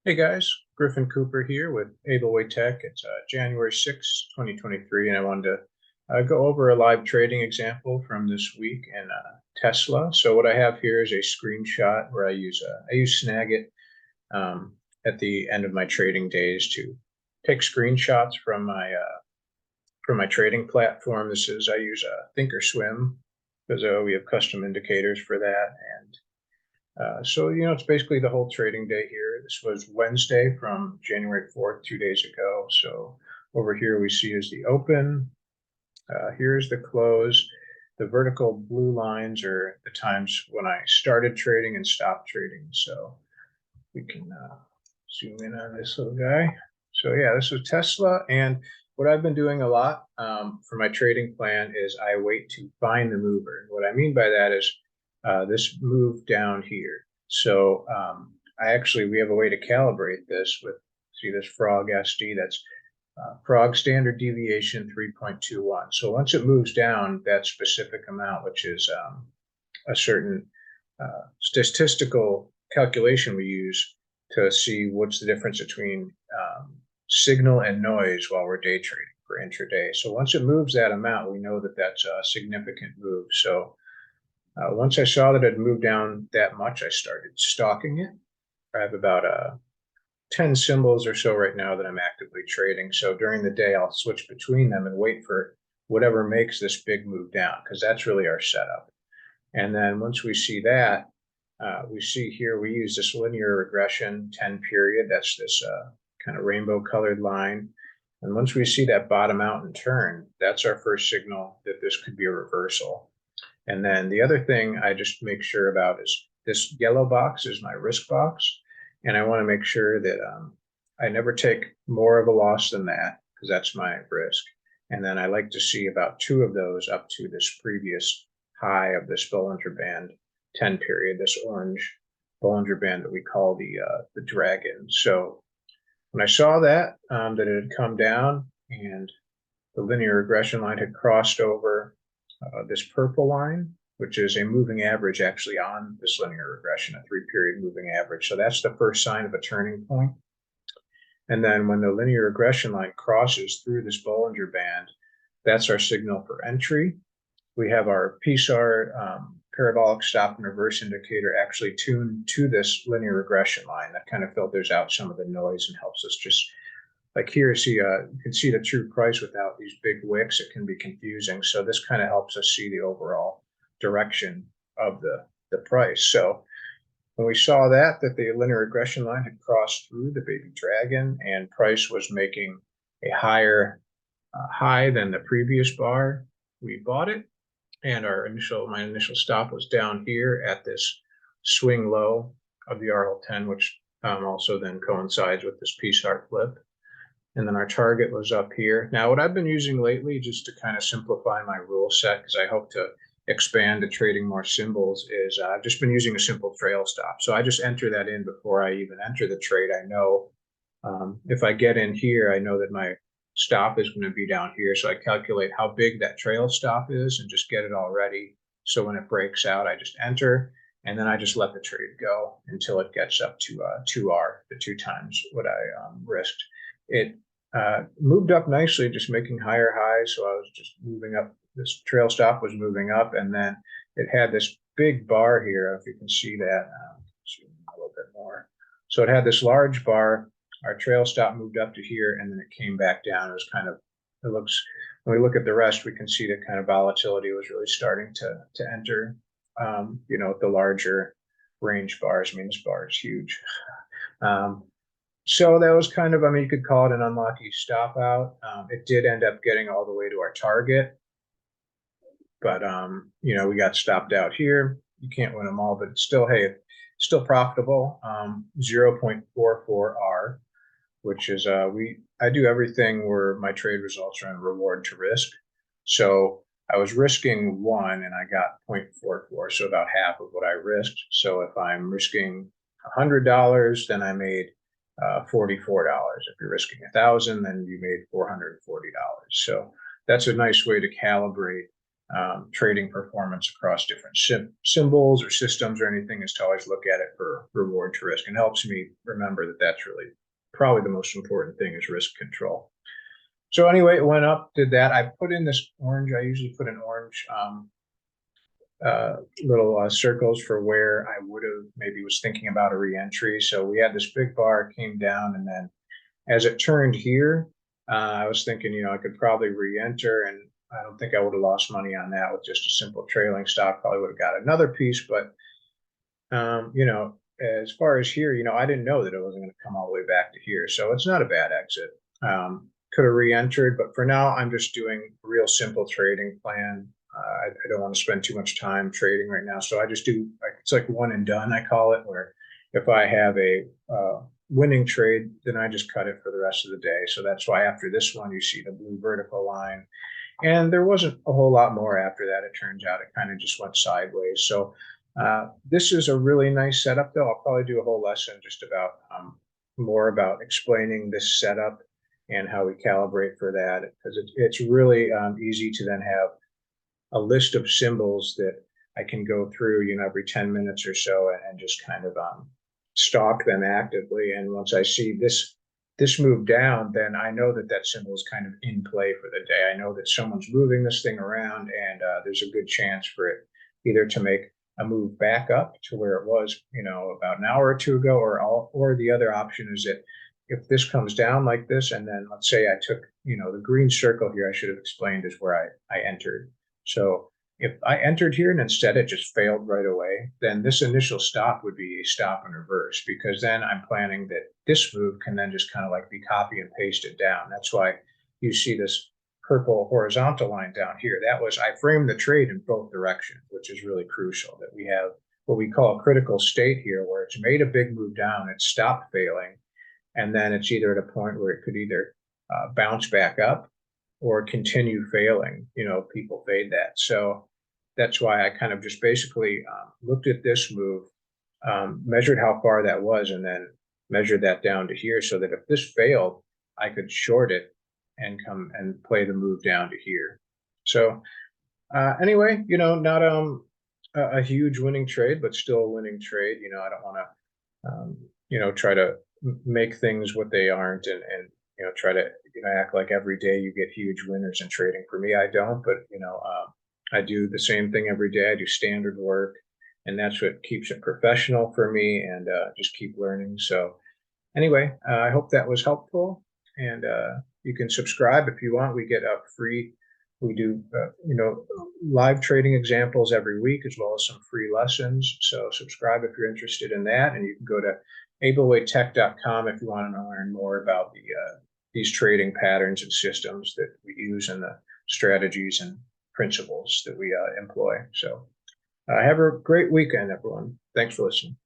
Hey guys, Griffin Cooper here with Ablewaytech. It's January 6th, 2023, and I wanted to go over a live trading example from this week in Tesla. So what I have here is a screenshot where I use Snagit at the end of my trading days to take screenshots from my trading platform. I use Thinkorswim because we have custom indicators for that. It's basically the whole trading day here. This was Wednesday from January 4th, 2 days ago. So over here we see is the open. Here's the close. The vertical blue lines are the times when I started trading and stopped trading. So we can zoom in on this little guy. So yeah, this was Tesla. And what I've been doing a lot for my trading plan is I wait to find the mover. And what I mean by that is this move down here. So we have a way to calibrate this with, see this frog SD, that's frog standard deviation 3.21. So once it moves down that specific amount, which is a certain statistical calculation we use to see what's the difference between signal and noise while we're day trading for intraday. So once it moves that amount, we know that that's a significant move. So once I saw that it moved down that much, I started stalking it. I have about 10 symbols or so right now that I'm actively trading. So during the day, I'll switch between them and wait for whatever makes this big move down, because that's really our setup. And then once we see that, we see here we use this linear regression 10 period. That's this kind of rainbow colored line. And once we see that bottom out and turn, that's our first signal that this could be a reversal. And then the other thing I just make sure about is this yellow box is my risk box. And I want to make sure that I never take more of a loss than that, because that's my risk. And then I like to see about two of those up to this previous high of this Bollinger Band 10 period, this orange Bollinger Band that we call the dragon. So when I saw that it had come down and the linear regression line had crossed over this purple line, which is a moving average actually on this linear regression, a 3-period moving average. So that's the first sign of a turning point. And then when the linear regression line crosses through this Bollinger Band, that's our signal for entry. We have our PSAR parabolic stop and reverse indicator actually tuned to this linear regression line. That kind of filters out some of the noise and helps us just, like here, you can see the true price without these big wicks. It can be confusing. So this kind of helps us see the overall direction of the price. So when we saw that the linear regression line had crossed through the baby dragon and price was making a higher high than the previous bar, we bought it. And my initial stop was down here at this swing low of the RL10, which also then coincides with this PSAR flip. And then our target was up here. Now, what I've been using lately, just to kind of simplify my rule set, because I hope to expand to trading more symbols, is I've just been using a simple trail stop. So I just enter that in before I even enter the trade. I know if I get in here, I know that my stop is going to be down here. So I calculate how big that trail stop is and just get it all ready. So when it breaks out, I just enter. And then I just let the trade go until it gets up to 2R, the 2 times what I risked. It moved up nicely, just making higher highs. So I was just moving up. This trail stop was moving up, and then it had this big bar here. If you can see that, zoom in a little bit more. So it had this large bar. Our trail stop moved up to here, and then it came back down. It was kind of, it looks, when we look at the rest, we can see that kind of volatility was really starting to enter, the larger range bars. I mean, this bar is huge. So that was kind of, you could call it an unlucky stop out. It did end up getting all the way to our target, but we got stopped out here. You can't win them all, but it's still, hey, still profitable. 0.44R, which is I do everything where my trade results are on reward to risk. So I was risking 1 and I got 0.44, so about half of what I risked. So if I'm risking $100, then I made $44. If you're risking 1,000, then you made $440. So that's a nice way to calibrate trading performance across different symbols or systems or anything, is to always look at it for reward to risk, and helps me remember that that's really probably the most important thing, is risk control. So anyway, it went up, did that. I put in this orange. I usually put in orange little circles for where I would have maybe was thinking about a re-entry. So we had this big bar, came down, and then as it turned here, I was thinking, I could probably re-enter, and I don't think I would have lost money on that with just a simple trailing stop. Probably would have got another piece, but as far as here, I didn't know that it wasn't going to come all the way back to here, so it's not a bad exit. Could have re-entered, but for now, I'm just doing a real simple trading plan. I don't want to spend too much time trading right now, so I just do, it's like one and done, I call it, where if I have a winning trade, then I just cut it for the rest of the day. So that's why after this one, you see the blue vertical line. And there wasn't a whole lot more after that. It turns out it kind of just went sideways. So this is a really nice setup, though. I'll probably do a whole lesson just about more about explaining this setup and how we calibrate for that, because it's really easy to then have a list of symbols that I can go through, every 10 minutes or so, and just kind of stalk them actively. And once I see this move down, then I know that that symbol is kind of in play for the day. I know that someone's moving this thing around, and there's a good chance for it either to make a move back up to where it was, about an hour or two ago, or the other option is that if this comes down like this, and then let's say I took, the green circle here, I should have explained, is where I entered. So if I entered here and instead it just failed right away, then this initial stop would be a stop in reverse, because then I'm planning that this move can then just kind of like be copy and pasted down. That's why you see this purple horizontal line down here. I framed the trade in both directions, which is really crucial, that we have what we call a critical state here, where it's made a big move down, it's stopped failing, and then it's either at a point where it could either bounce back up or continue failing. People fade that. So that's why I kind of just basically looked at this move, measured how far that was, and then measured that down to here, so that if this failed, I could short it and come and play the move down to here. So anyway, not a huge winning trade, but still a winning trade. I don't want to, try to make things what they aren't, and try to act like every day you get huge winners in trading. For me, I don't, but I do the same thing every day. I do standard work, and that's what keeps it professional for me, and just keep learning. So anyway, I hope that was helpful, and you can subscribe if you want. We get we do live trading examples every week, as well as some free lessons. So subscribe if you're interested in that, and you can go to Ablewaytech.com if you want to learn more about these trading patterns and systems that we use, and the strategies and principles that we employ. So have a great weekend, everyone. Thanks for listening.